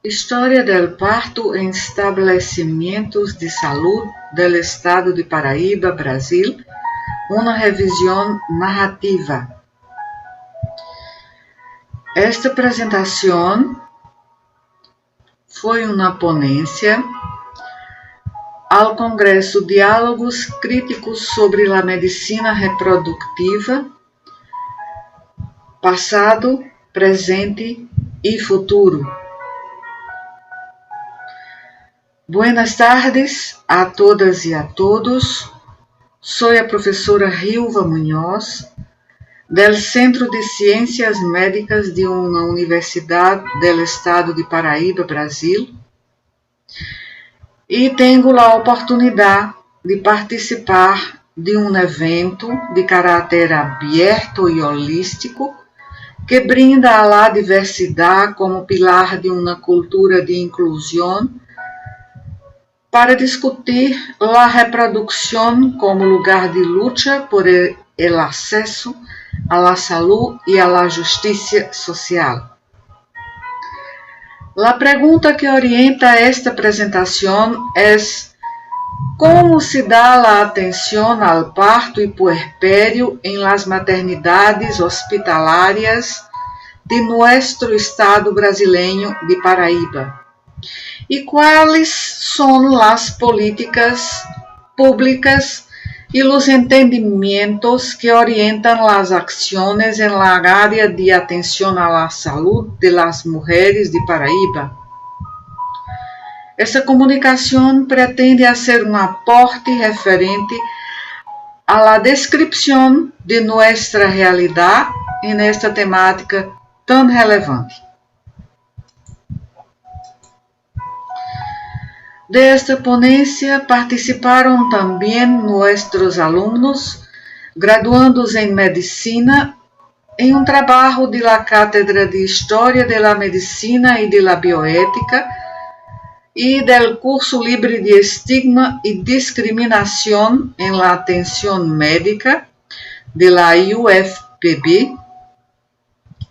História del parto em estabelecimentos de salud del estado de Paraíba, Brasil, uma revisão narrativa. Esta apresentação foi uma ponência ao Congresso Diálogos Críticos sobre a Medicina Reproductiva, Passado, Presente e Futuro. Buenas tardes a todas e a todos. Sou a professora Rilva Munhoz, del Centro de Ciências Médicas de uma Universidade do Estado de Paraíba, Brasil, e tenho a oportunidade de participar de um evento de caráter aberto e holístico que brinda a la diversidade como pilar de uma cultura de inclusão para discutir a reprodução como lugar de luta por el acesso a la salud e a la justiça social. A pergunta que orienta esta apresentação é: como se dá a atenção ao parto e puerpério em las maternidades hospitalárias de nuestro estado brasileño de Paraíba? E quais são as políticas públicas e os entendimentos que orientam as ações em la área de atenção à la saúde de las mulheres de Paraíba? Essa comunicação pretende ser um aporte referente à la descrição de nossa realidade em esta temática tão relevante. Desta ponência participaram também nossos alunos, graduandos em Medicina, em um trabalho de la Cátedra de História de la Medicina e de la Bioética e del curso livre de Estigma e Discriminação em la Atenção Médica de la UFPB,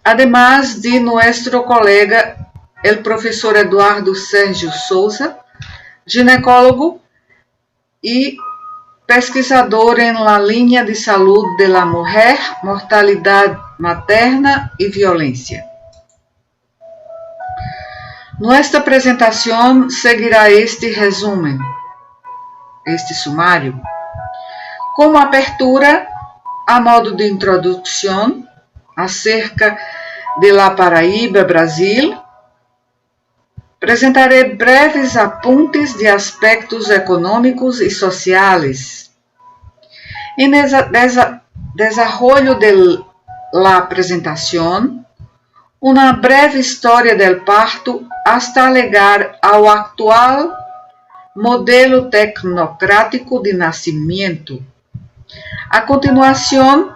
además de nosso colega, el professor Eduardo Sérgio Souza, ginecólogo e pesquisador em la linha de saúde de la mulher, mortalidade materna e violência. Nossa apresentação seguirá este resumo, este sumário. Como abertura, a modo de introdução, acerca de la Paraíba, Brasil, apresentarei breves apuntes de aspectos econômicos e sociais. En desarrollo de la apresentação, uma breve história del parto hasta llegar ao actual modelo tecnocrático de nascimento. A continuação,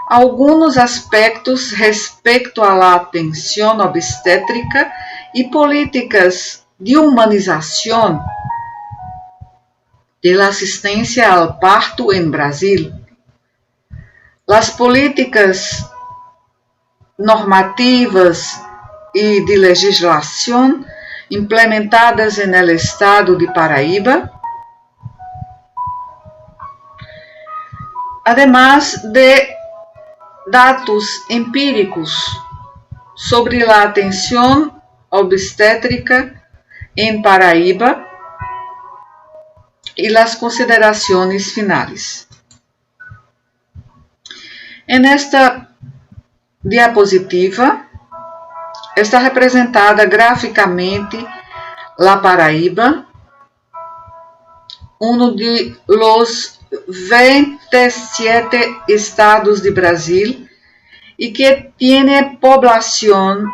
alguns aspectos respeito à la atenção obstétrica e políticas de humanização da assistência ao parto em Brasil. As políticas normativas e de legislação implementadas en el estado de Paraíba, además de dados empíricos sobre a atenção obstétrica em Paraíba e as considerações finais. En esta diapositiva está representada graficamente la Paraíba, um de los 27 estados de Brasil e que tem poblação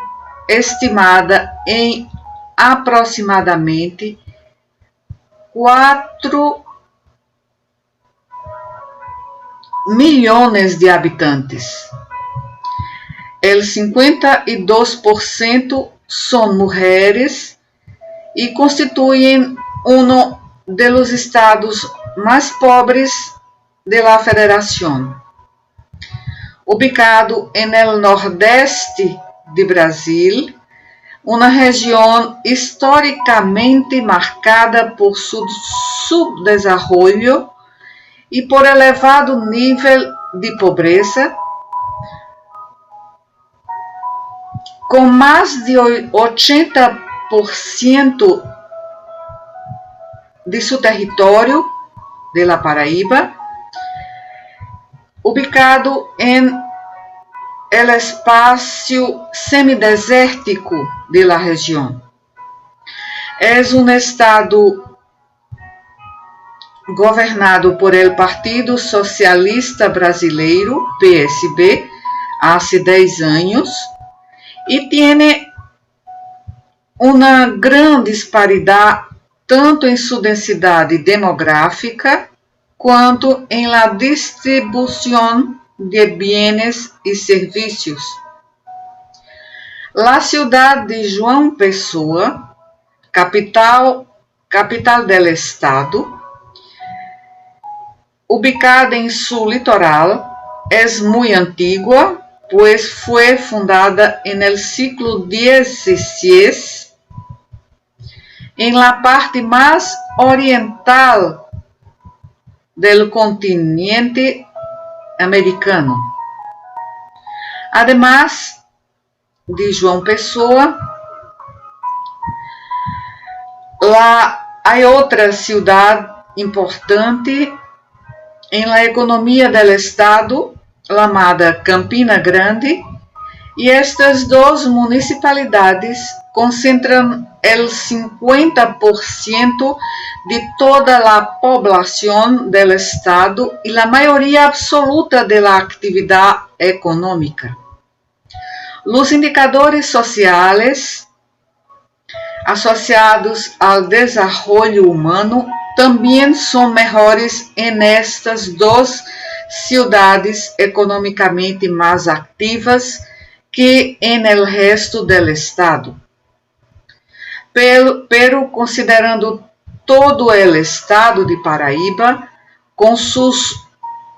estimada em aproximadamente 4 milhões de habitantes. El 52% são mulheres e constituem um dos estados mais pobres da federação. Ubicado en el nordeste de Brasil, uma região historicamente marcada por subdesenvolvimento e por elevado nível de pobreza, com mais de 80% de seu território de la Paraíba ubicado em el espaço semidesértico de la região. É um estado governado por el Partido Socialista Brasileiro, PSB, há 10 anos, e tem uma grande disparidade tanto em sua densidade demográfica quanto em la distribuição de bienes e serviços. La cidade de João Pessoa, capital del estado, ubicada em su litoral, é muito antiga, pois foi fundada no século XVI, em la parte mais oriental do continente americano. Además de João Pessoa, há outra cidade importante em la economia do estado, chamada Campina Grande, e estas duas municipalidades concentram el 50% de toda a população do estado e a maioria absoluta da atividade econômica. Os indicadores sociais associados ao desenvolvimento humano também são melhores em estas duas cidades economicamente mais ativas que em el resto do estado. Pero considerando todo o estado de Paraíba, com suas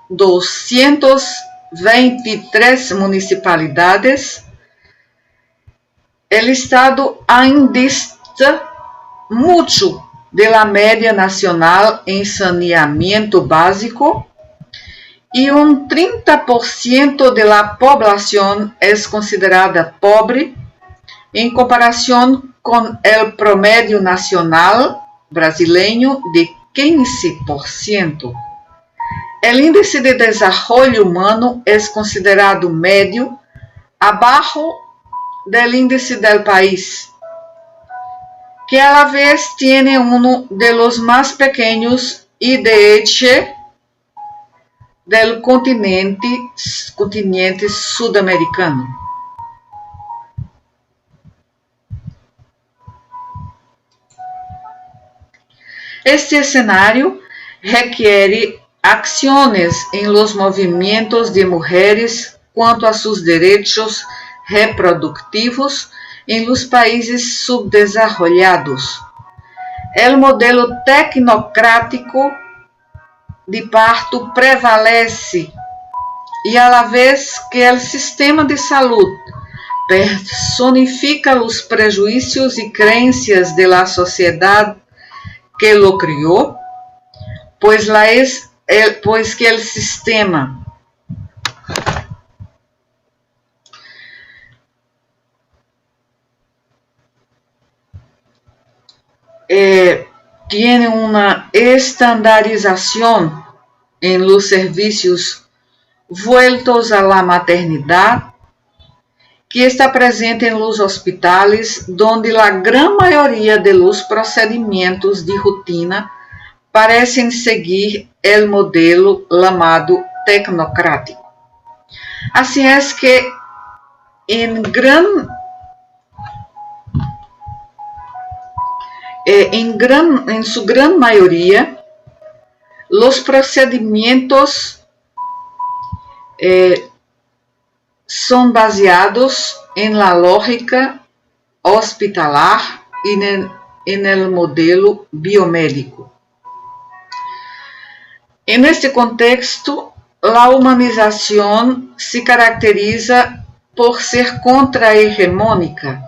223 municipalidades, o estado ainda dista muito da média nacional em saneamento básico e 30% da população é considerada pobre em comparação com o promédio nacional brasileiro de 15%. O índice de desenvolvimento humano é considerado médio, abaixo do índice do país, que a la vez tem um dos mais pequenos IDH do continente sudamericano. Este cenário requer ações em los movimentos de mulheres quanto a seus direitos reprodutivos em los países subdesenvolvidos. O modelo tecnocrático de parto prevalece e, a la vez que o sistema de saúde personifica os prejuízos e crenças de la sociedade que lo criou, pois que o sistema tem uma estandarização em los serviços vueltos a la maternidade, que está presente em los hospitales, donde a gran maioria de los procedimentos de rotina parecem seguir el modelo chamado tecnocrático. Assim é que em sua gran maioria, os procedimentos são baseados em la lógica hospitalar e no modelo biomédico. Neste contexto, a humanização se caracteriza por ser contra-hegemônica,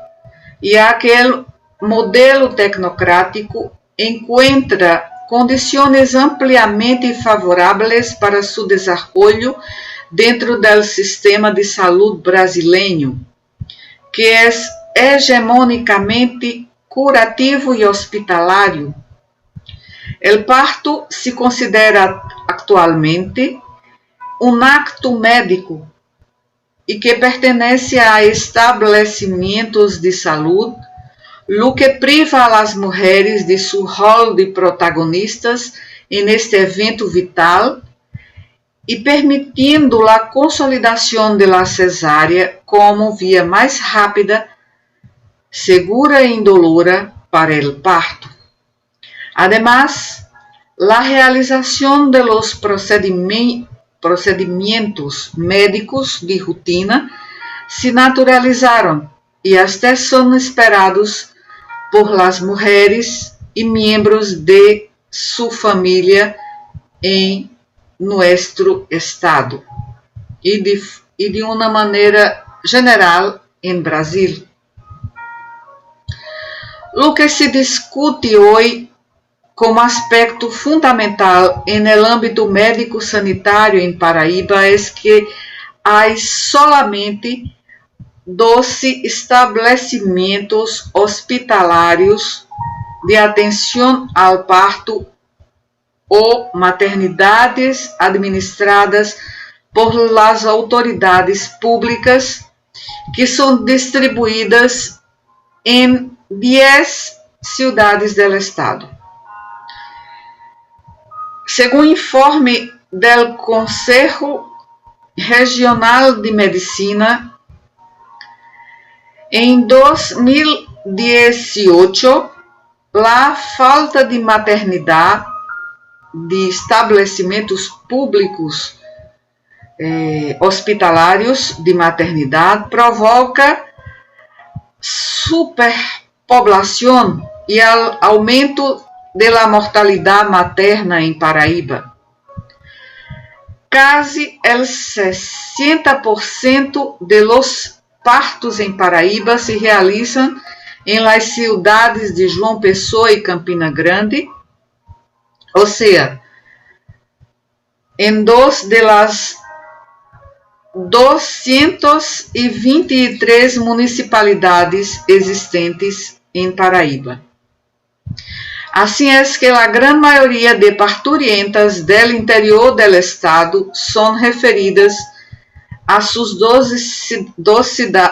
ya que el modelo tecnocrático encuentra condiciones ampliamente favoráveis para su desarrollo dentro del sistema de salud brasileño, que es hegemónicamente curativo e hospitalário. El parto se considera actualmente um acto médico e que pertenece a estabelecimentos de saúde, lo que priva a las mujeres de su rol de protagonistas en este evento vital e permitindo a consolidação de la cesárea como via mais rápida, segura e indolora para el parto. Además, la realización de los procedimientos médicos de rutina se naturalizaron y hasta son esperados por las mujeres y miembros de su familia en nuestro estado y de una manera general en Brasil. Lo que se discute hoy como aspecto fundamental en el ámbito médico-sanitário em Paraíba é que há solamente 12 estabelecimentos hospitalários de atenção ao parto ou maternidades administradas por las autoridades públicas que são distribuídas em 10 cidades do estado. Segundo informe do Conselho Regional de Medicina, em 2018, a falta de maternidade de estabelecimentos públicos hospitalários de maternidade provoca superpoblação e aumento da mortalidade materna em Paraíba. Quase el 60% de los partos em Paraíba se realizam em las cidades de João Pessoa e Campina Grande, ou seja, em dos de las 223 municipalidades existentes em Paraíba. Assim é que a grande maioria de parturientas do interior do estado são referidas a suas 12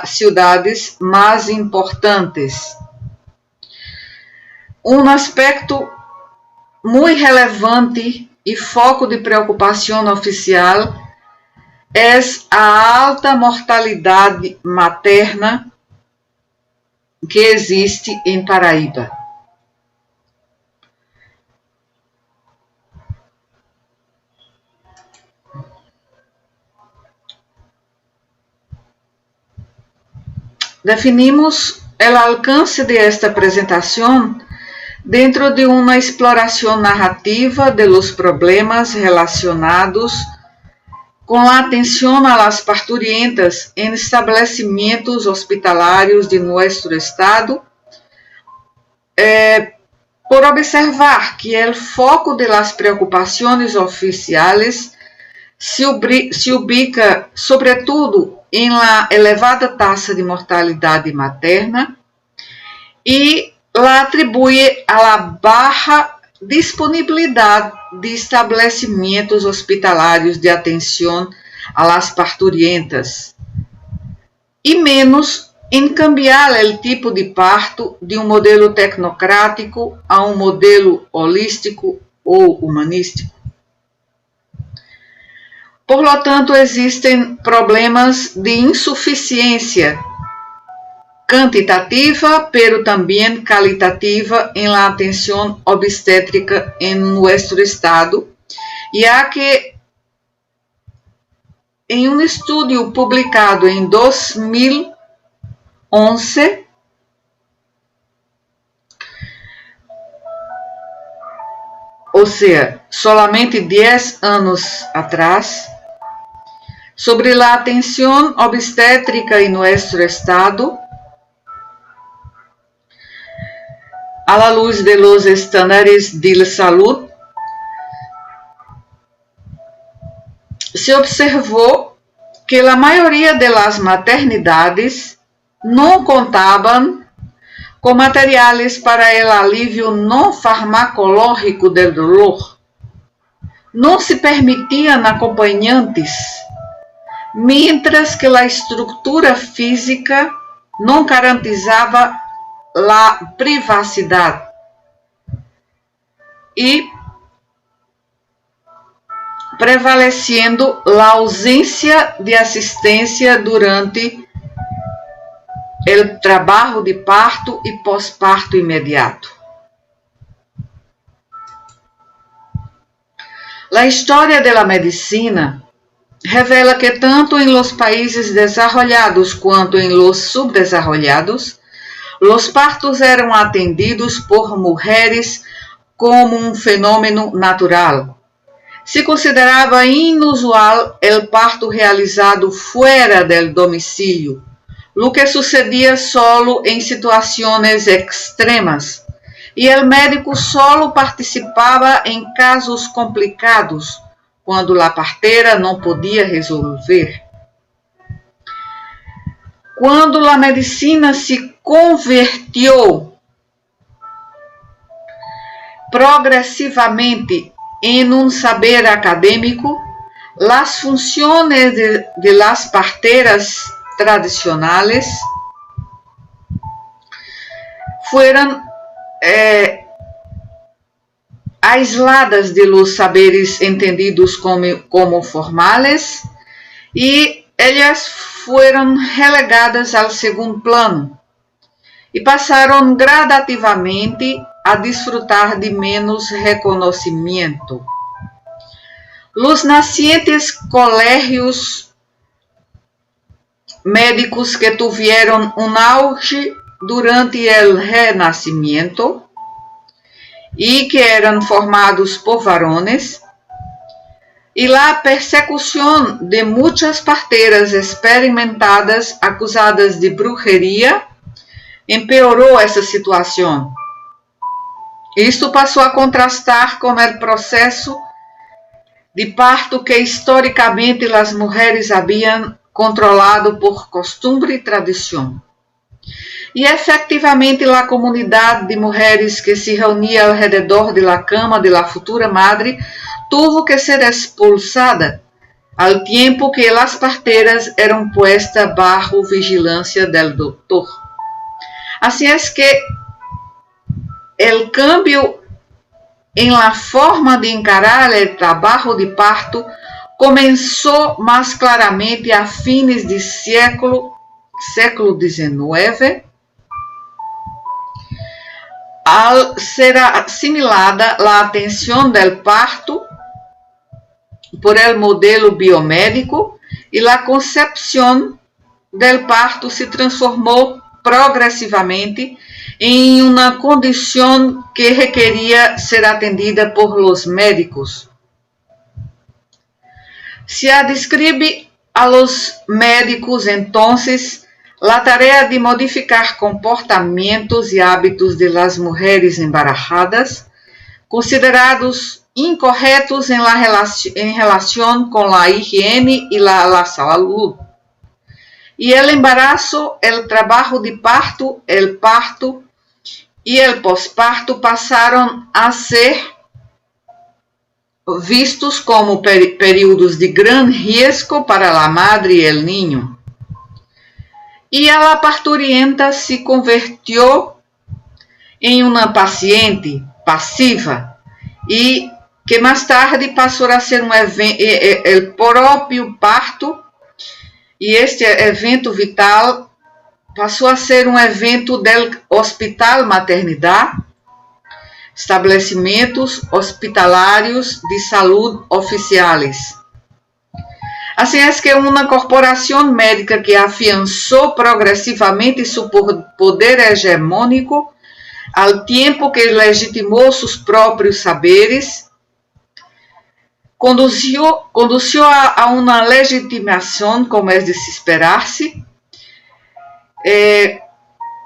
cidades mais importantes. Um aspecto muito relevante e foco de preocupação oficial é a alta mortalidade materna que existe em Paraíba. Definimos o alcance de esta apresentação dentro de uma exploração narrativa de los problemas relacionados com a atenção a las parturientas em estabelecimentos hospitalários de nosso estado, por observar que o foco de las preocupações oficiais se ubica, sobretudo, em la elevada taxa de mortalidade materna e la atribui a la baja disponibilidade de estabelecimentos hospitalários de atenção a las parturientas e menos em cambiar o tipo de parto de um modelo tecnocrático a um modelo holístico ou humanístico. Por lo tanto, existem problemas de insuficiência quantitativa, pero também qualitativa em la atenção obstétrica em nosso estado, já que em um estudo publicado em 2011, ou seja, solamente 10 anos atrás, sobre a atenção obstétrica em nosso estado, a la luz de los estándares de salud, se observou que a maioria das maternidades não contavam com materiais para o alívio não farmacológico do dolor. Não se permitiam acompanhantes, mientras que a estrutura física não garantizava a privacidade e prevalecendo a ausência de assistência durante o trabalho de parto e pós-parto imediato. A história da medicina revela que tanto em los países desarrollados quanto em los subdesarrollados, os partos eram atendidos por mulheres como um fenômeno natural. Se considerava inusual o parto realizado fora do domicílio, o que sucedia solo em situações extremas, e o médico solo participava em casos complicados, quando a parteira não podia resolver. Quando a medicina se convertiu progressivamente em um saber acadêmico, as funções de las parteiras tradicionais foram aisladas de los saberes entendidos como formales e elas foram relegadas ao segundo plano e passaram gradativamente a desfrutar de menos reconhecimento. Os nascientes colégios médicos que tiveram um auge durante o Renascimento e que eram formados por varones, e a persecução de muitas parteiras experimentadas acusadas de bruxeria empeorou essa situação. Isto passou a contrastar com o processo de parto que historicamente as mulheres haviam controlado por costume e tradição. E efetivamente a comunidade de mulheres que se reunia ao redor da cama da futura madre tuvo que ser expulsada, ao tempo que as parteiras eram puestas bajo vigilância do doutor. Assim é que o cambio em la forma de encarar o trabalho de parto começou mais claramente a fines do século XIX, al ser assimilada a atenção do parto por el modelo biomédico e a concepção do parto se transformou progressivamente em uma condição que requeria ser atendida por los médicos. Se describe a los médicos entonces a tarefa de modificar comportamentos e hábitos de las mulheres embarazadas, considerados incorretos em relação com a higiene e a saúde. E o embarazo, o trabalho de parto, o parto e o pós-parto passaram a ser vistos como períodos de gran risco para a madre e o niño. E a parturienta se convirtió em uma paciente passiva e que mais tarde passou a ser o próprio parto, e este evento vital passou a ser um evento do hospital maternidade, estabelecimentos hospitalários de saúde oficiais. Assim é que uma corporação médica que afiançou progressivamente seu poder hegemônico, ao tempo que legitimou seus próprios saberes, conduziu a uma legitimação, como é de se esperar-se,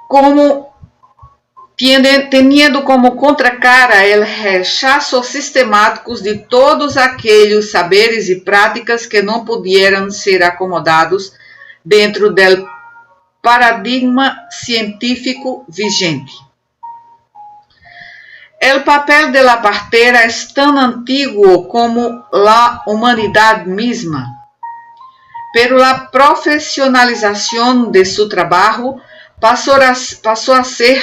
como teniendo como contracara el rechazo sistemático de todos aqueles saberes e práticas que não pudieran ser acomodados dentro del paradigma científico vigente. El papel de la partera es tan antiguo como la humanidad misma, pero la profesionalización de su trabajo pasó a ser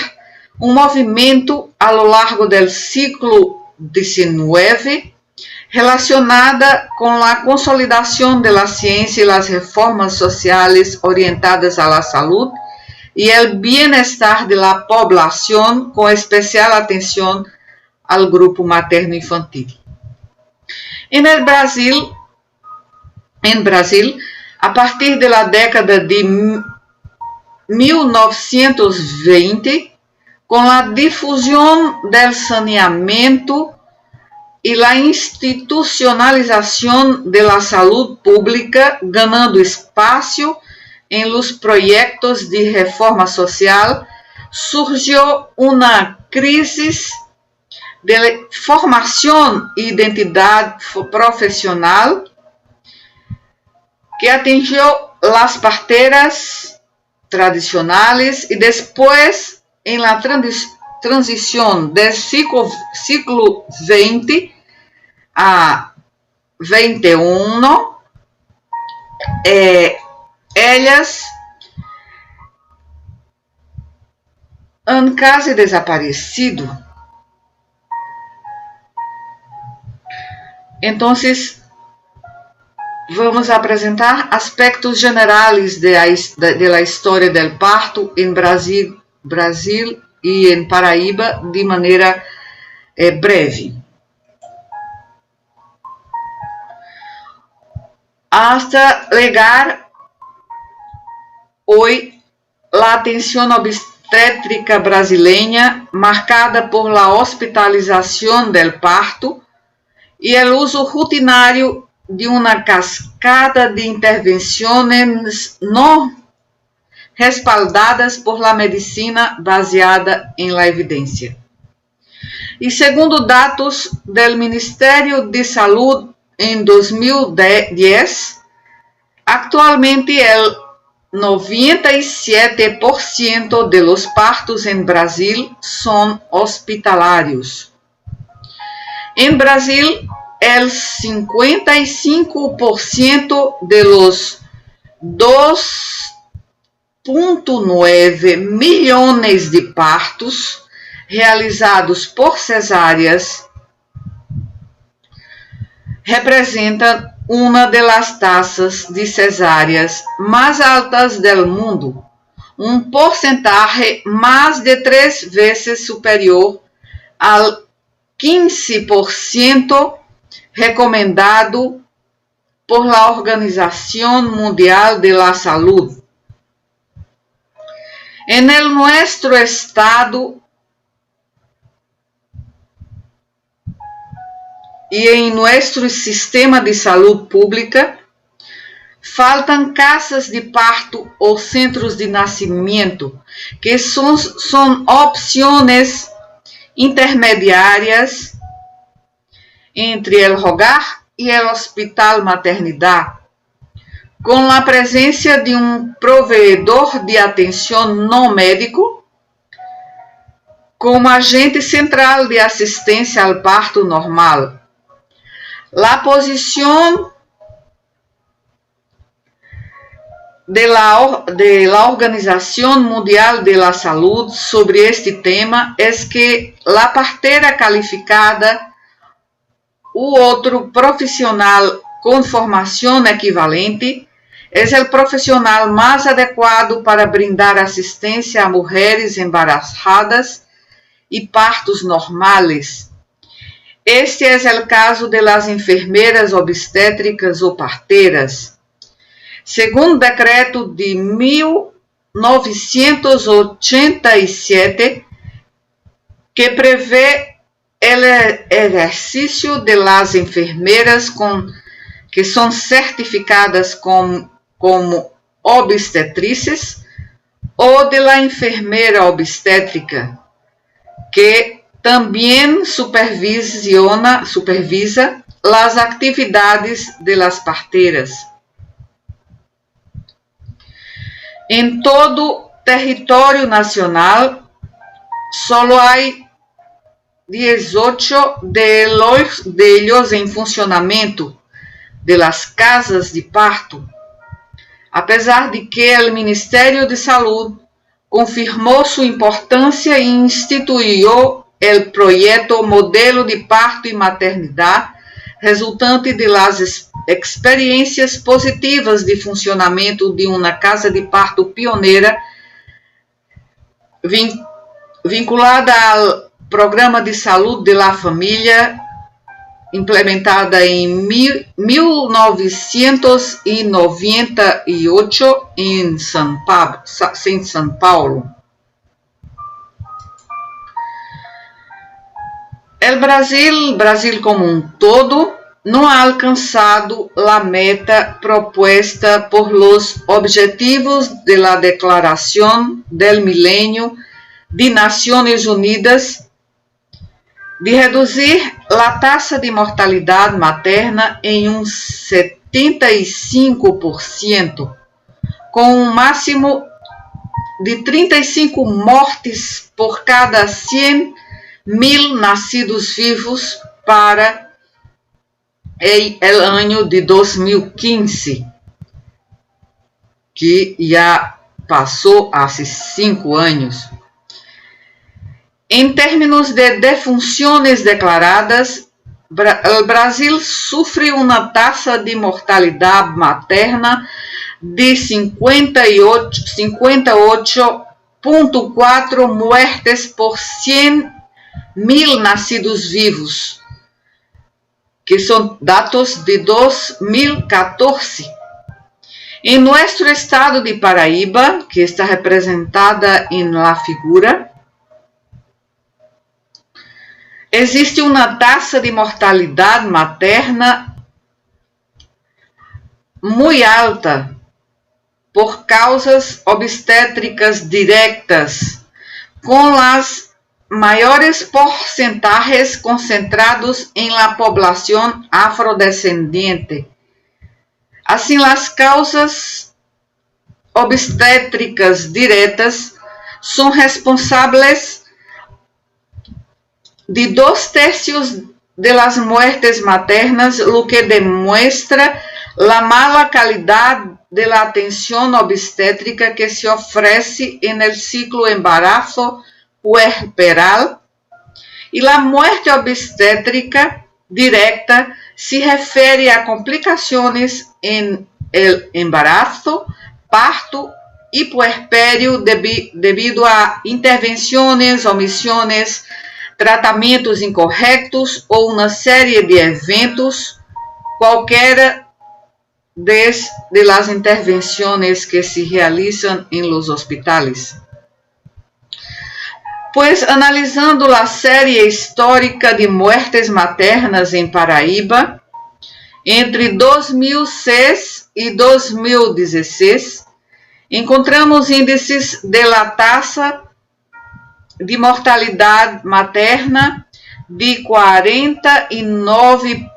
un movimiento a lo largo del siglo XIX relacionada con la consolidación de la ciencia y las reformas sociales orientadas a la salud y el bienestar de la población, con especial atención al grupo materno-infantil. En Brasil, a partir de la década de 1920, con la difusión del saneamiento y la institucionalización de la salud pública, ganando espacio en los proyectos de reforma social, surgió una crisis de formación e identidad profesional que atingió las parteras tradicionales y después, en la transición del siglo XX a XXI, ellas han casi desaparecido. Entonces, vamos a apresentar aspectos generales de la história del parto em Brasil e em Paraíba de maneira breve. Hasta llegar hoy la atención obstétrica brasileña marcada por la hospitalización del parto y el uso rutinario de una cascada de intervenciones no respaldadas por la medicina baseada en la evidencia. Y segundo datos del Ministerio de Salud en 2010, actualmente el 97% de los partos en Brasil son hospitalarios. En Brasil, el 55% de los 2,9 millones de partos realizados por cesáreas representan una de las tasas de cesáreas más altas del mundo, un porcentaje más de 3 veces superior al 15% recomendado por la Organización Mundial de la Salud. En nuestro estado y en nuestro sistema de salud pública, faltan casas de parto o centros de nacimiento, que son opciones intermediárias entre el hogar y el hospital maternidad, con la presencia de un proveedor de atención no médico como agente central de asistencia al parto normal. La posición de la Organización Mundial de la Salud sobre este tema es que la partera calificada u otro profesional con formación equivalente es el profesional más adecuado para brindar asistencia a mujeres embarazadas y partos normales. Este es el caso de las enfermeras obstétricas o parteras. Según decreto de 1987, que prevé el ejercicio de las enfermeras que son certificadas como obstetrices o de la enfermera obstétrica, que también supervisa las actividades de las parteras. En todo territorio nacional, solo hay 18 de ellos en funcionamiento de las casas de parto, a pesar de que el Ministerio de Salud confirmó su importancia e instituyó el proyecto Modelo de Parto y Maternidad, resultante de las experiencias positivas de funcionamento de uma casa de parto pioneira vinculada ao Programa de Saúde de la Família, implementada em 1998 em São Paulo. O Brasil como um todo, não ha alcançado a meta proposta por los Objetivos de la Declaración del Milenio de Naciones Unidas de reduzir a taxa de mortalidade materna em 75%, com um máximo de 35 mortes por cada 100.000 nascidos vivos para o ano de 2015, que já passou há 5 anos. Em termos de defunções declaradas, o Brasil sofre uma taxa de mortalidade materna de 58,4 muertes por 100.000 nascidos vivos, que são dados de 2014. Em nosso estado de Paraíba, que está representada em la figura, existe uma taxa de mortalidade materna muito alta por causas obstétricas diretas, com as maiores porcentagens concentrados em la poblação afrodescendente. Assim, as causas obstétricas diretas são responsáveis de 2/3 de las muertes maternas, lo que demuestra la mala calidad de la atención obstétrica que se ofrece en el ciclo embarazo puerperal, y la muerte obstétrica directa se refere a complicaciones en el embarazo, parto y puerperio debido a intervenciones, omisiones, tratamentos incorretos ou uma série de eventos, qualquer de las intervenções que se realizam em los hospitales. Pues analisando a série histórica de muertes maternas em Paraíba, entre 2006 e 2016, encontramos índices de la taxa de mortalidade materna de 49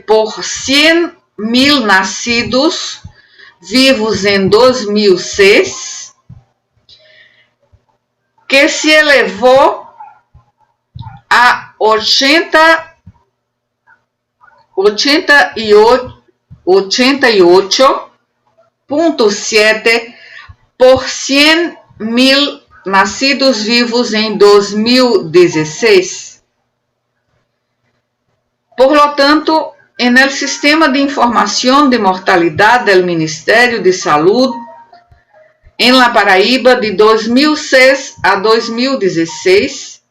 por 100.000 nascidos vivos em 2006, que se elevou a 88,7 por 100.000 nascidos vivos em 2016. Por lo tanto, en el sistema de información de mortalidad del Ministerio de Salud, en la Paraíba de 2006 a 2016,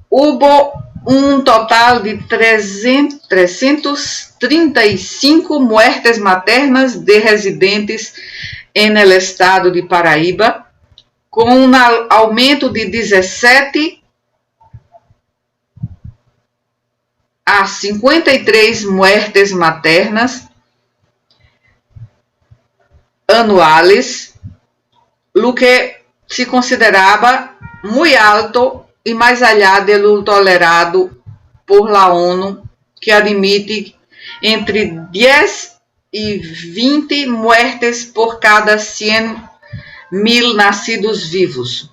hubo un total de 335 muertes maternas de residentes en el estado de Paraíba, com um aumento de 17 a 53 muertes maternas anuales, lo que se consideraba muy alto y más allá de lo tolerado por la ONU, que admite entre 10 y 20 muertes por cada 100.000 nacidos vivos.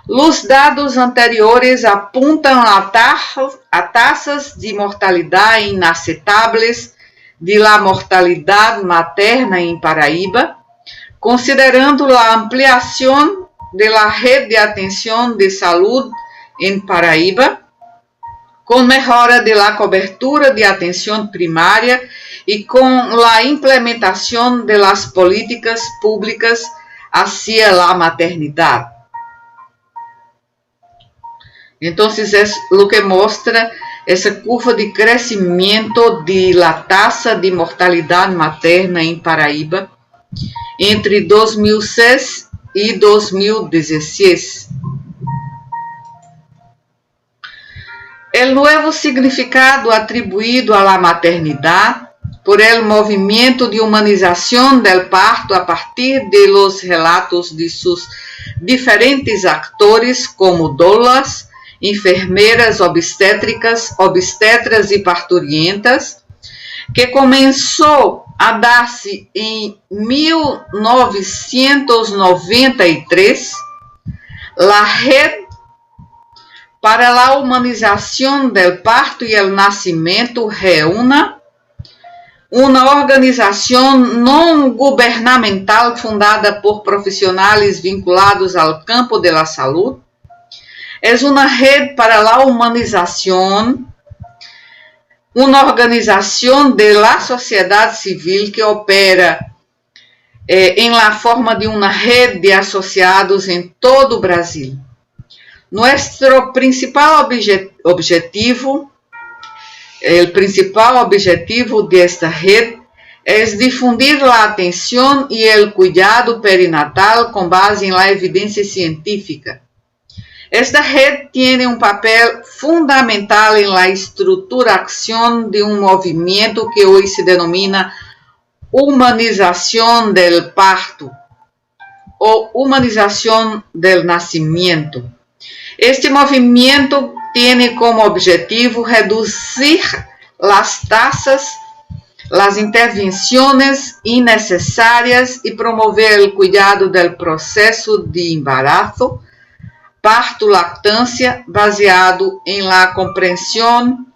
Los dados anteriores apuntam a taxas de mortalidad inaceptables de la mortalidad materna en Paraíba, considerando la ampliación de la red de atención de salud en Paraíba, con mejora de la cobertura de atención primaria y con la implementación de las políticas públicas hacia la maternidad. Entonces es lo que muestra esa curva de crecimiento de la tasa de mortalidad materna en Paraíba entre 2006 y 2016. El nuevo significado atribuido a la maternidad por el movimiento de humanización del parto a partir de los relatos de sus diferentes actores como doulas, enfermeiras obstétricas, obstetras e parturientas, que começou a dar-se em 1993, la Red para la Humanización del Parto y el Nacimiento REUNA, uma organização não governamental fundada por profissionais vinculados ao campo de la salud. É uma rede para la humanização, uma organização de la sociedade civil que opera em la forma de uma rede de associados em todo o Brasil. Nuestro principal objetivo de esta red es difundir la atención y el cuidado perinatal con base en la evidencia científica. Esta red tiene un papel fundamental en la estructuración de un movimiento que hoy se denomina humanización del parto o humanización del nacimiento. Este movimiento tiene como objetivo reducir las tasas, las intervenciones innecesarias y promover el cuidado del proceso de embarazo, parto, lactancia, baseado en la comprensión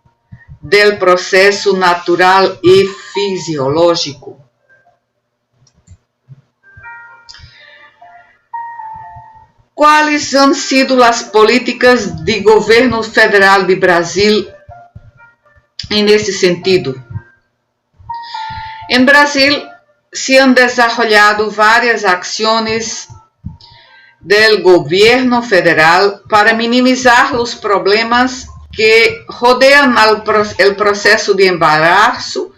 del proceso natural y fisiológico. ¿Cuáles han sido las políticas de gobierno federal de Brasil en ese sentido? En Brasil se han desarrollado varias acciones del gobierno federal para minimizar los problemas que rodean el proceso de embarazo,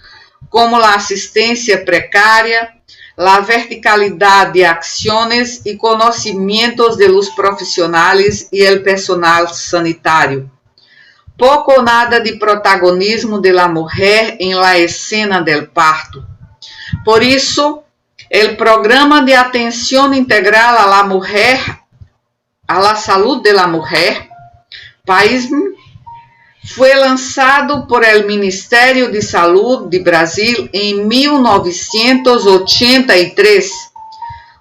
como la asistencia precaria, la verticalidad de acciones y conocimientos de los profesionales y el personal sanitario. Poco o nada de protagonismo de la mujer en la escena del parto. Por eso, el programa de atención integral a la mujer, a la salud de la mujer, PAISM, fue lanzado por el Ministerio de Salud de Brasil en 1983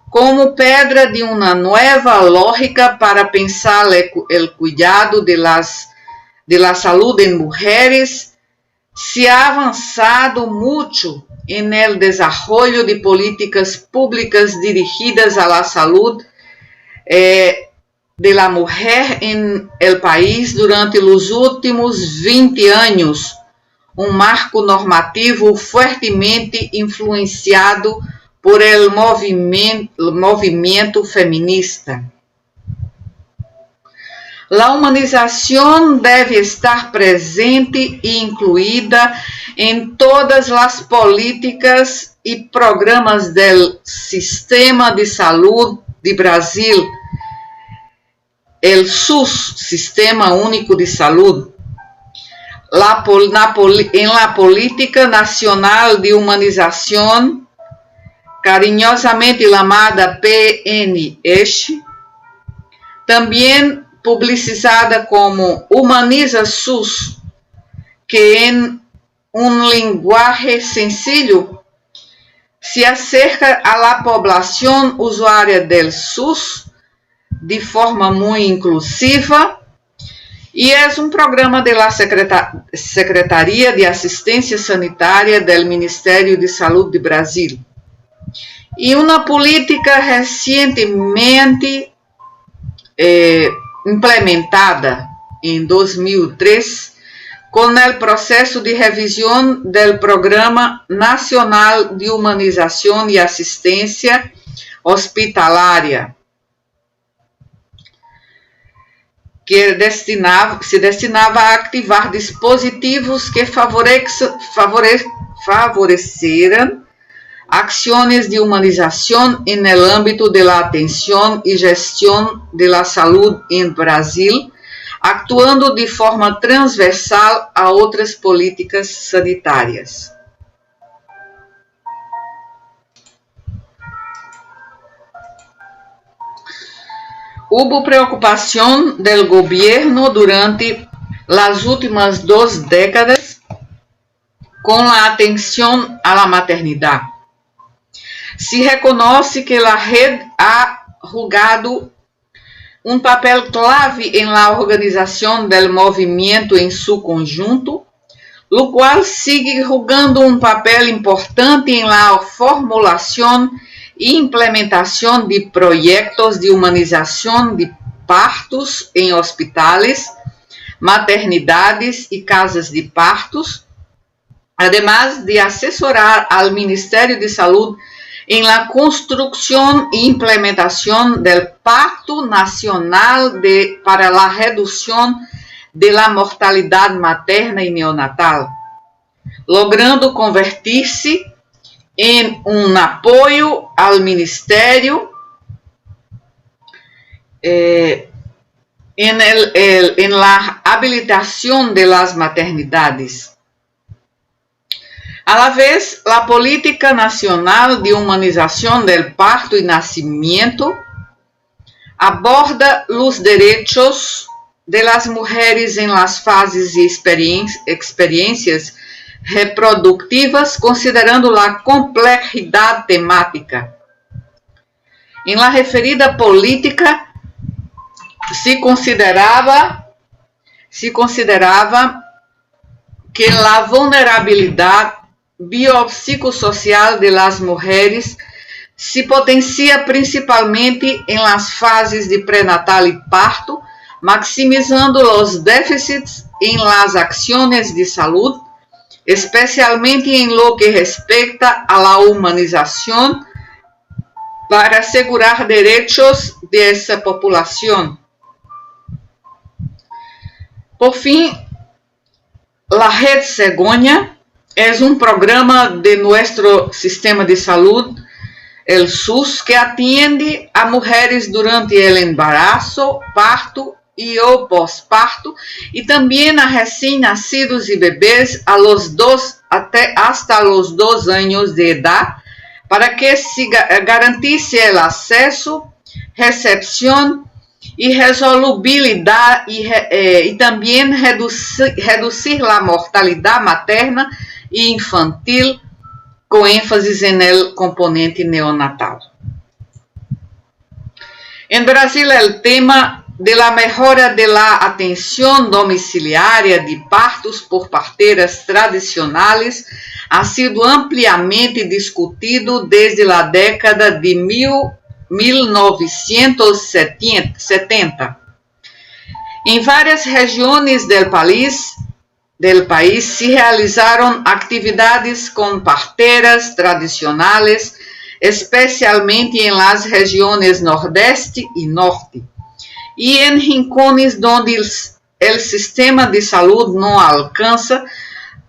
como pedra de una nueva lógica para pensar el cuidado de la salud en mujeres. Se ha avanzado mucho en el desarrollo de políticas públicas dirigidas a la salud de la mujer en el país durante los últimos 20 años, un marco normativo fuertemente influenciado por el movimiento feminista. La humanización debe estar presente e incluida en todas las políticas y programas del Sistema de Salud de Brasil, el SUS, Sistema Único de Salud, en la Política Nacional de Humanización, cariñosamente llamada PNH, também publicizada como Humaniza SUS, que em um linguagem sencillo se acerca a la población usuaria del SUS de forma muy inclusiva e é um programa da Secretaria de Assistência Sanitária do Ministério de Saúde do Brasil e uma política recentemente implementada em 2003 com o processo de revisão do Programa Nacional de Humanização e Assistência Hospitalária, que se destinava a ativar dispositivos que favoreceram ações de humanização no âmbito da atenção e gestão da saúde em Brasil, actuando de forma transversal a outras políticas sanitárias. Houve preocupação do governo durante as últimas 2 décadas com a atenção à maternidade. Se reconhece que a rede ha jugado um papel clave em la organização do movimento em seu conjunto, o qual sigue jugando um papel importante em la formulação e implementação de projetos de humanização de partos em hospitais, maternidades e casas de partos, además de assessorar ao Ministério de Saúde em la construção e implementação do Pacto Nacional para a Redução da Mortalidade Materna e Neonatal, logrando convertir-se em um apoio ao Ministério em la habilitação de las maternidades. A la vez, a Política Nacional de Humanização do Parto e Nascimento aborda os direitos de las mulheres em las fases e experiências reproductivas, considerando a complexidade temática. Em la referida política, se considerava que a vulnerabilidade biopsicossocial de las mulheres se potencia principalmente em las fases de pré-natal e parto, maximizando os déficits em las acciones de saúde, especialmente em lo que respecta a la humanización, para asegurar direitos de essa população. Por fim, la Rede Cegonha é um programa de nosso sistema de saúde, el SUS, que atende a mulheres durante o embarazo, parto e o pós-parto, e também a recém-nascidos e bebês hasta los 2 anos de idade, para que se garantisse o acesso, recepção e resolubilidade e também reduzir a mortalidade materna e infantil, com ênfase no componente neonatal. Em Brasil, o tema de la mejora de la atención domiciliaria de partos por parteiras tradicionales ha sido ampliamente discutido desde la década de 1970. Em várias regiões do país se realizaram atividades com parteiras tradicionais, especialmente em las regiões Nordeste e Norte, e em rincones onde o sistema de saúde não alcança,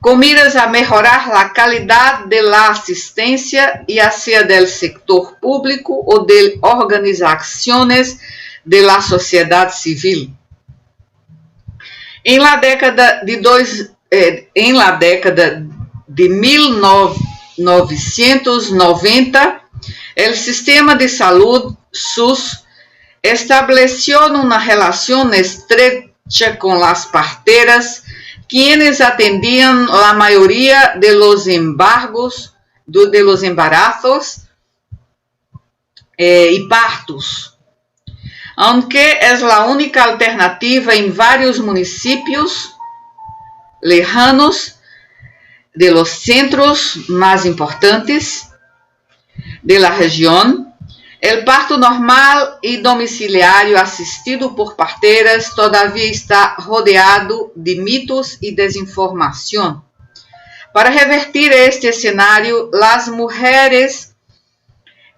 com miras a melhorar a qualidade da assistência e hacia del sector público ou de organizações da sociedade civil. Em la década de 1990, o sistema de saúde SUS estableció una relación estrecha con las parteras, quienes atendían la mayoría de los embarazos y partos. Aunque es la única alternativa en varios municipios lejanos de los centros más importantes de la región, el parto normal y domiciliario asistido por parteras todavía está rodeado de mitos y desinformación. Para revertir este escenario, las mujeres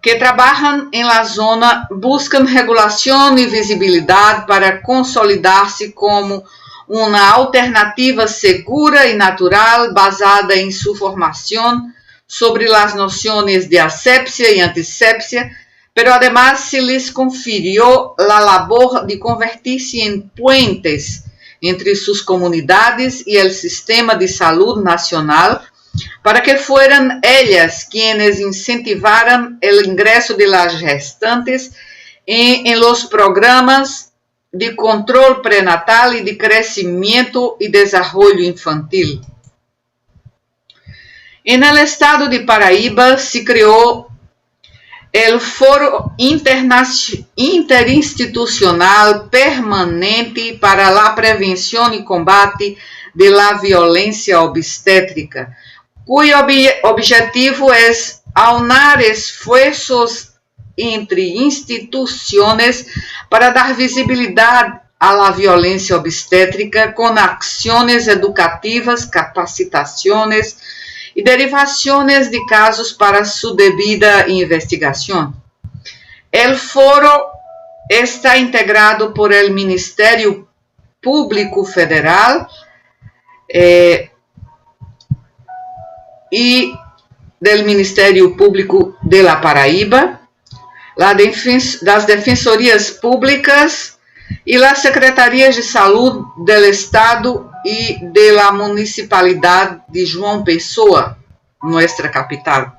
que trabajan en la zona buscan regulación y visibilidad para consolidarse como una alternativa segura y natural basada en su formación sobre las nociones de asepsia y antisepsia, pero además se les confirió la labor de convertirse en puentes entre sus comunidades y el sistema de salud nacional, para que fueran ellas quienes incentivaran el ingreso de las gestantes en los programas de control prenatal y de crecimiento y desarrollo infantil. En el estado de Paraíba se creó el Foro Interinstitucional Permanente para la Prevención y Combate de la Violencia Obstétrica, cuyo objetivo es aunar esfuerzos entre instituciones para dar visibilidad a la violencia obstétrica con acciones educativas, capacitaciones y derivaciones de casos para su debida investigación. El foro está integrado por el Ministerio Público Federal y del Ministerio Público de la Paraíba, das Defensorias Públicas y las Secretarías de Salud del Estado y de la Municipalidad de João Pessoa, nuestra capital.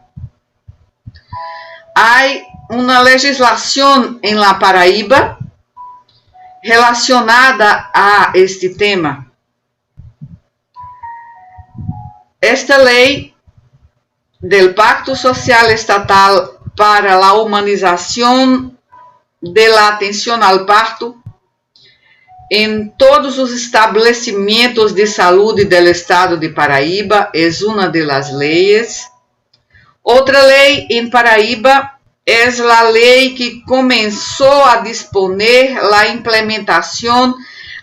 Hay una legislación en la Paraíba relacionada a este tema. Esta lei del Pacto Social Estatal para la Humanización de la Atención al Parto en todos os estabelecimentos de saúde do estado de Paraíba es una de las leyes. Otra ley en Paraíba es la ley que comenzó a disponer la implementación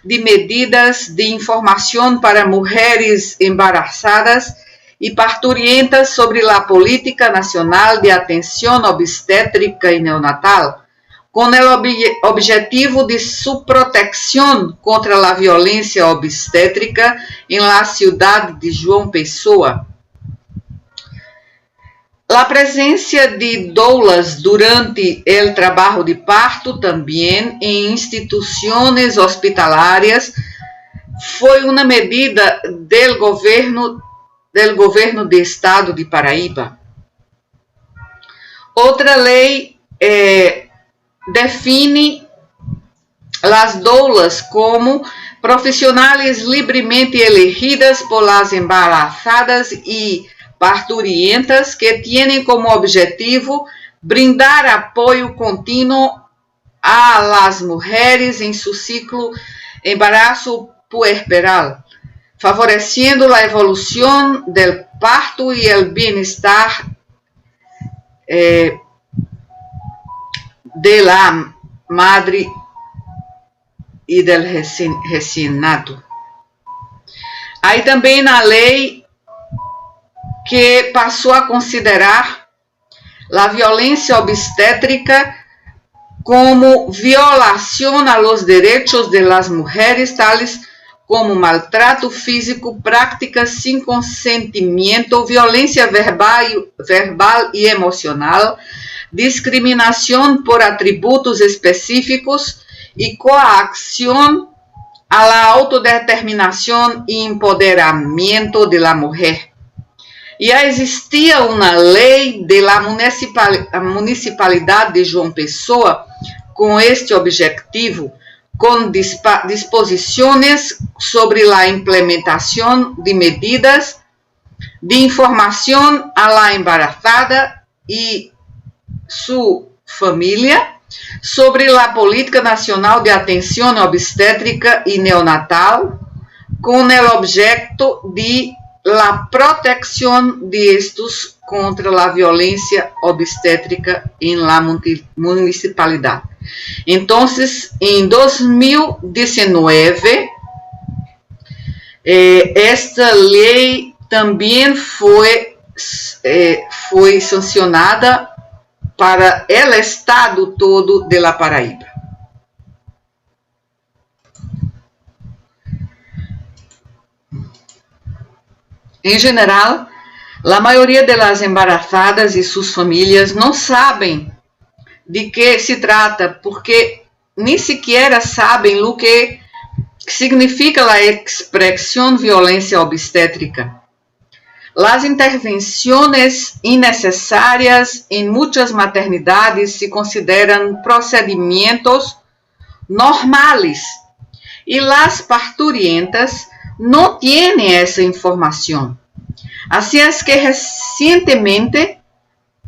de medidas de información para mujeres embarazadas y parturientas sobre la Política Nacional de Atención Obstétrica y Neonatal, con el objetivo de su protección contra la violencia obstétrica en la ciudad de João Pessoa. La presencia de doulas durante el trabajo de parto también en instituciones hospitalarias fue una medida del gobierno de estado de Paraíba. Otra ley define las doulas como profesionales libremente elegidas por las embarazadas y parturientas que tienen como objetivo brindar apoyo continuo a las mujeres en su ciclo embarazo puerperal, favoreciendo la evolución del parto y el bienestar de la madre y del recién nato. Hay también la ley que pasó a considerar la violencia obstétrica como violación a los derechos de las mujeres, tales como maltrato físico, prácticas sin consentimiento, violencia verbal y emocional, discriminación por atributos específicos y coacción a la autodeterminación y empoderamiento de la mujer. Ya existía una ley de la Municipalidad de João Pessoa con este objetivo, con disposiciones sobre la implementación de medidas de información a la embarazada y su familia sobre la Política Nacional de Atención Obstétrica y Neonatal, con el objeto de la protección de estos contra la violencia obstétrica en la municipalidad. Entonces, en 2019, esta ley también fue sancionada para el estado todo de la Paraíba. En general, la mayoría de las embarazadas y sus familias no saben de qué se trata, porque ni siquiera saben lo que significa la expresión violencia obstétrica. Las intervenciones innecesarias en muchas maternidades se consideran procedimientos normales y las parturientas no tienen esa información. Así es que recientemente,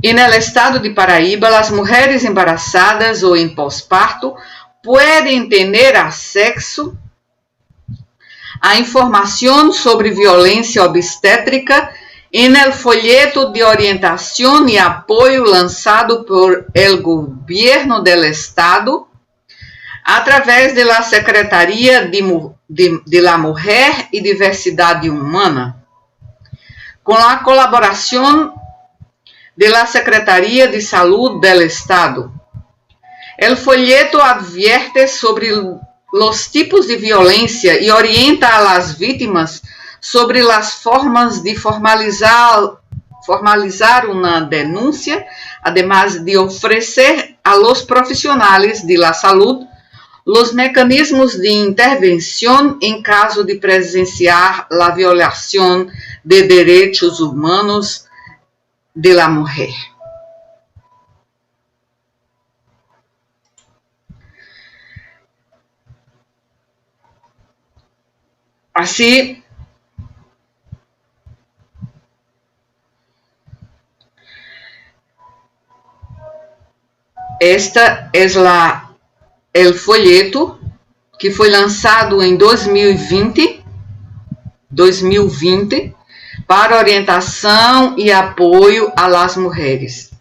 en el estado de Paraíba, las mujeres embarazadas o en posparto pueden tener acceso a información sobre violencia obstétrica en el folleto de orientación y apoyo lanzado por el gobierno del estado a través de la Secretaría de la Mujer y Diversidad Humana, con la colaboración de la Secretaría de Salud del Estado. El folleto advierte sobre los tipos de violencia y orienta a las víctimas sobre las formas de formalizar una denuncia, además de ofrecer a los profesionales de la salud los mecanismos de intervención en caso de presenciar la violación de derechos humanos de la mujer. Así, esta es el folleto que foi lançado em 2020 para orientação e apoio às mulheres.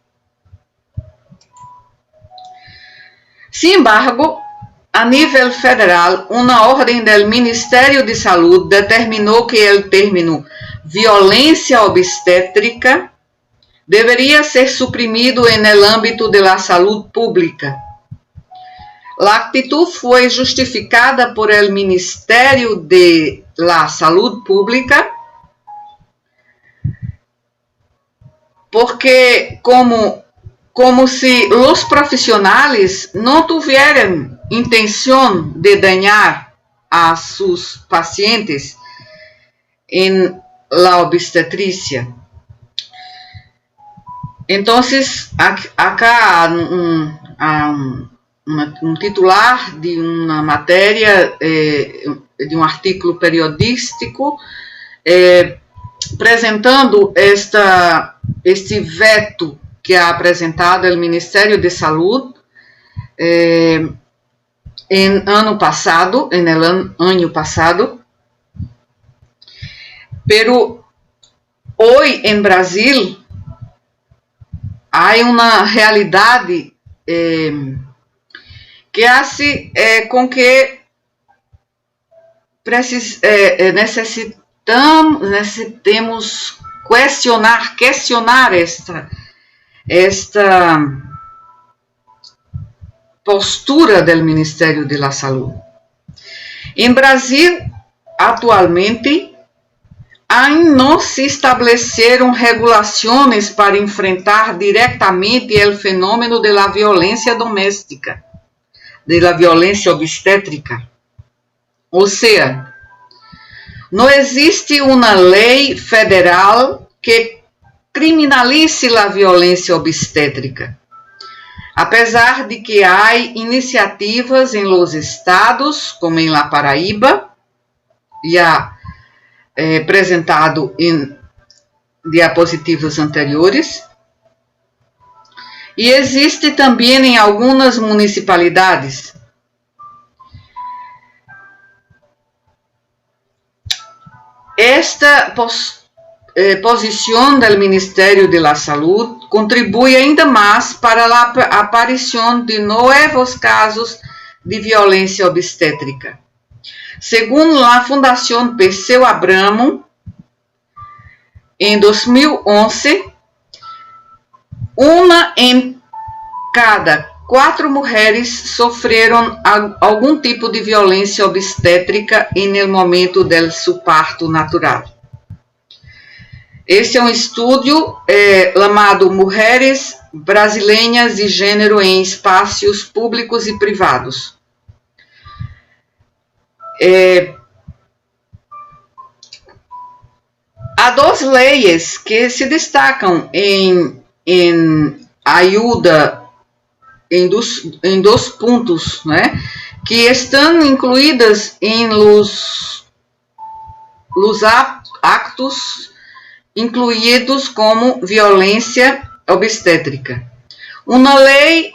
Sin embargo, a nível federal, uma ordem do Ministério de Saúde determinou que o término violência obstétrica deveria ser suprimido no âmbito da saúde pública. A atitude foi justificada por el Ministério de la Salud Pública, porque como se os profissionais não tivessem intenção de dañar a seus pacientes em la obstetrícia. Então, acá há um titular de uma matéria, de um artigo periodístico, apresentando este veto que ha apresentado o Ministério de Saúde ano passado, pero hoje em Brasil há uma realidade que hace com que necessitemos questionar esta postura do Ministério da Saúde. Em Brasil, atualmente, ainda não se estabeleceram regulações para enfrentar diretamente o fenômeno da violência doméstica, da violência obstétrica. Ou seja, não existe uma lei federal que criminalize a violência obstétrica. apesar de que há iniciativas em los estados, como em La Paraíba, já apresentado em diapositivas anteriores, e existe também em algumas municipalidades. Esta posição do Ministério da Saúde contribui ainda mais para a aparição de novos casos de violência obstétrica. Segundo a Fundação Perseu Abramo, em 2011, uma em cada 4 mulheres sofreram algum tipo de violência obstétrica no momento do seu parto natural. Este é um estudo chamado Mulheres Brasileiras de Gênero em Espaços Públicos e Privados. Há 2 leis que se destacam em ajuda em 2 pontos, né, que estão incluídas em los actos incluídos como violência obstétrica. Uma lei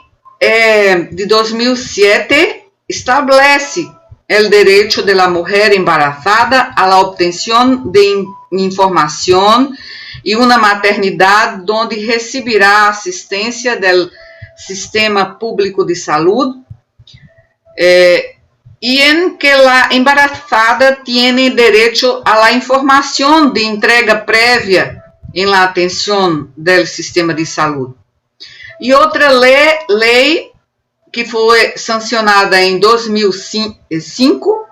de 2007 estabelece o direito da mulher embarazada à la obtenção de informação e uma maternidade onde receberá assistência do sistema público de saúde e em que a embarazada tem direito à la informação de entrega prévia em la atenção do sistema de saúde. E outra lei que foi sancionada em 2005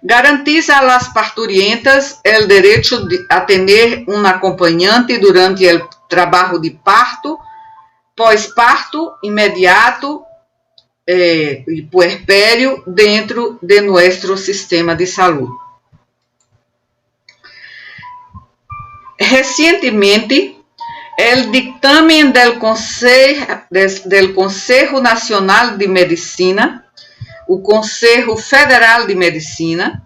garantiza às parturientas o direito a ter um acompanhante durante o trabalho de parto, pós-parto, imediato e puerpério dentro de nosso sistema de saúde. Recentemente, o dictamen do Conselho Nacional de Medicina, o Conselho Federal de Medicina,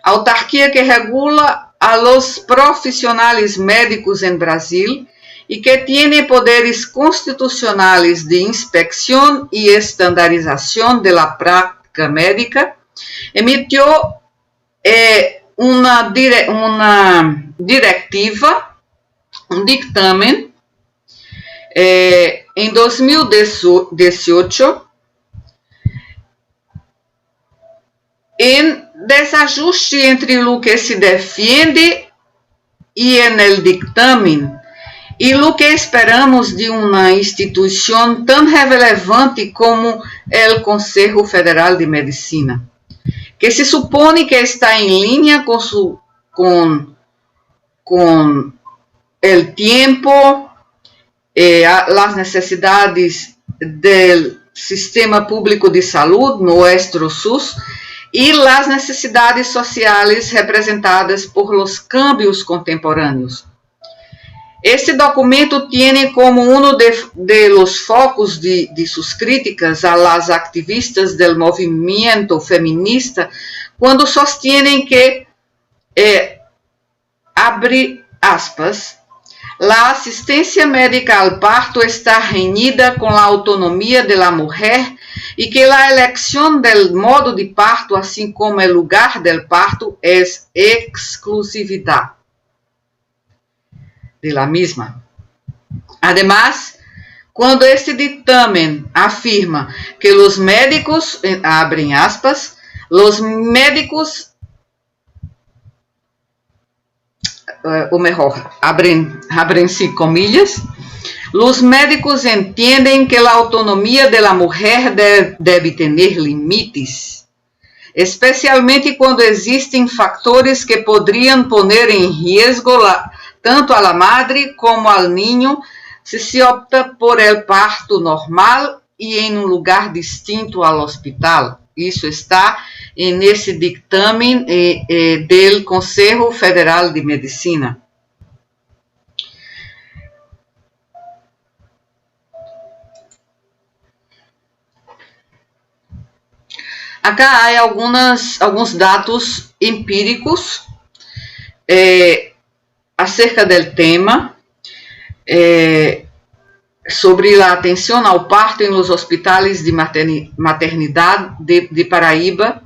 autarquia que regula a los profissionais médicos em Brasil e que tem poderes constitucionais de inspecção e estandarização da prática médica, emitiu uma diretiva, um dictamen, em 2018, em desajuste entre o que se defende e no dictamen e o que esperamos de uma instituição tão relevante como o Conselho Federal de Medicina, que se supone que está em linha com o tempo, as necessidades do sistema público de saúde, nosso SUS, e as necessidades sociais representadas por los cambios contemporâneos. Este documento tem como de los focos de suas críticas a las activistas del movimiento feminista quando sostienen que, abre aspas, la assistência médica al parto está reñida com a autonomia de la mujer e que la elección del modo de parto, assim como el lugar del parto, es exclusividad de la misma. Además, quando este dictamen afirma que los médicos, abren aspas, los médicos, ou melhor, abrem-se comillas, os médicos entendem que a autonomia da mulher deve ter limites, especialmente quando existem fatores que poderiam poner em risco tanto a la madre como al niño se se opta por el parto normal e em um lugar distinto ao hospital. Isso está nesse dictamen do Conselho Federal de Medicina. Acá há alguns dados empíricos acerca do tema, sobre a atenção ao parto em los hospitais de maternidade de Paraíba.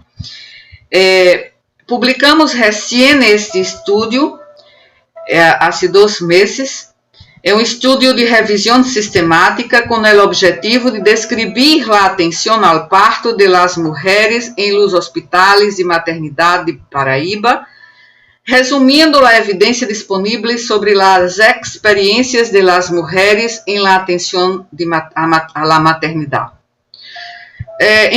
Publicamos recém este estudo, há 2 meses. É um estudo de revisão sistemática com o objetivo de descrever a atenção ao parto de las mulheres em los hospitais de maternidade de Paraíba, resumindo a evidência disponível sobre as experiências de las mulheres em la atenção a la maternidade.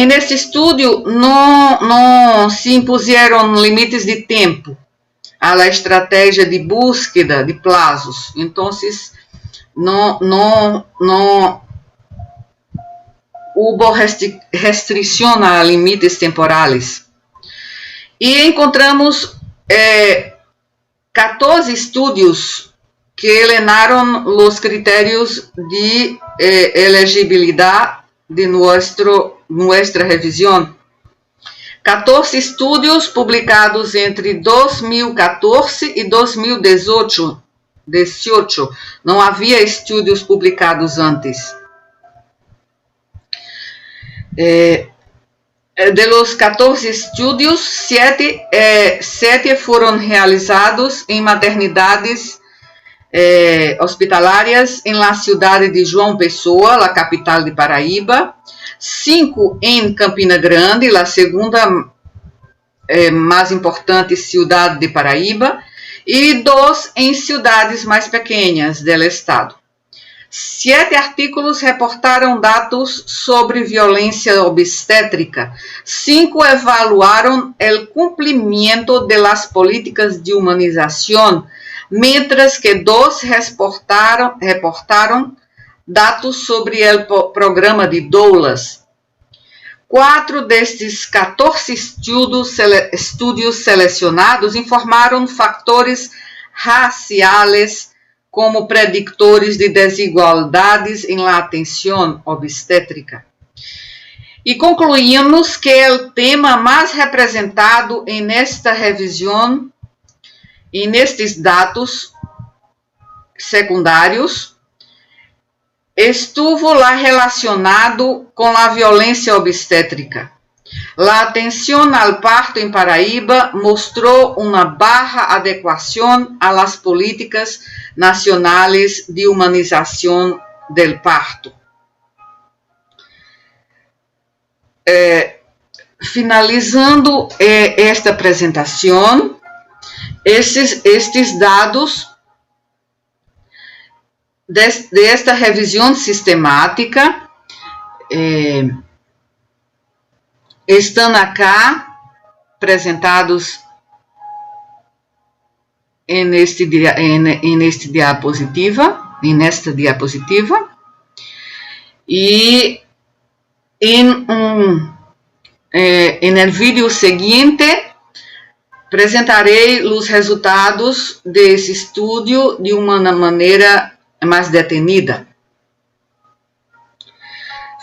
Neste estudo não se impuseram limites de tempo a la estratégia de búsqueda de plazos. Então, não houve restrição a limites temporales. E encontramos 14 estudos que elenaram os critérios de elegibilidade de nuestra revisão. 14 estudos publicados entre 2014 e 2018. Não havia estudos publicados antes. De los 14 estudos, 7 foram realizados em maternidades hospitalares em la cidade de João Pessoa, a capital de Paraíba, 5 em Campina Grande, a segunda mais importante cidade de Paraíba, e 2 em cidades mais pequenas do estado. 7 artículos reportaram dados sobre violência obstétrica. 5 evaluaram o cumprimento de las políticas de humanização, mientras que 2 reportaram dados sobre o programa de doulas. 4 destes 14 estudos selecionados informaram fatores raciais como predictores de desigualdades em la atenção obstétrica. E concluímos que o tema mais representado nesta revisão e nestes dados secundários estuvo lá relacionado com a violência obstétrica. A atenção ao parto em Paraíba mostrou uma baixa adequação às políticas nacionais de humanização do parto. Finalizando esta apresentação, estes dados desta revisão sistemática estão acá apresentados nesta diapositiva, e no vídeo seguinte apresentarei os resultados desse estudo de uma maneira mais detenida.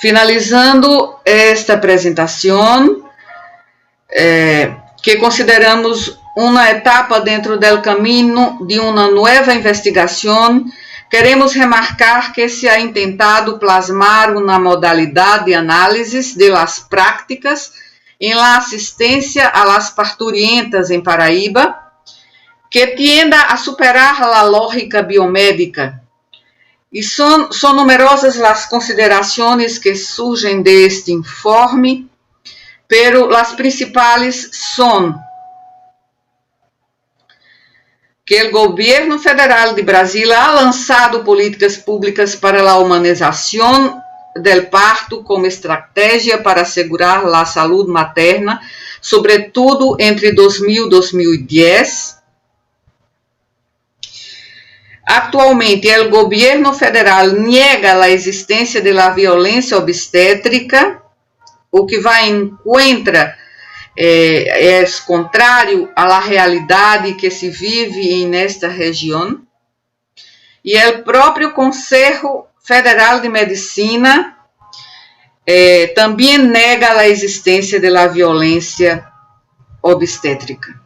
Finalizando esta apresentação, que consideramos uma etapa dentro do caminho de uma nova investigação, queremos remarcar que se ha intentado plasmar uma modalidade de análise de las prácticas em la assistência a las parturientas em Paraíba, que tienda a superar a lógica biomédica. E são numerosas as considerações que surgem deste informe, pero as principais são que o governo federal de Brasil ha lançado políticas públicas para a humanização do parto como estratégia para assegurar a saúde materna, sobretudo entre 2000 e 2010. Actualmente, o governo federal nega a existência da violência obstétrica, o que vai em contra, é contrário à realidade que se vive nesta região. E o próprio Conselho Federal de Medicina también nega la existencia de la violencia obstétrica.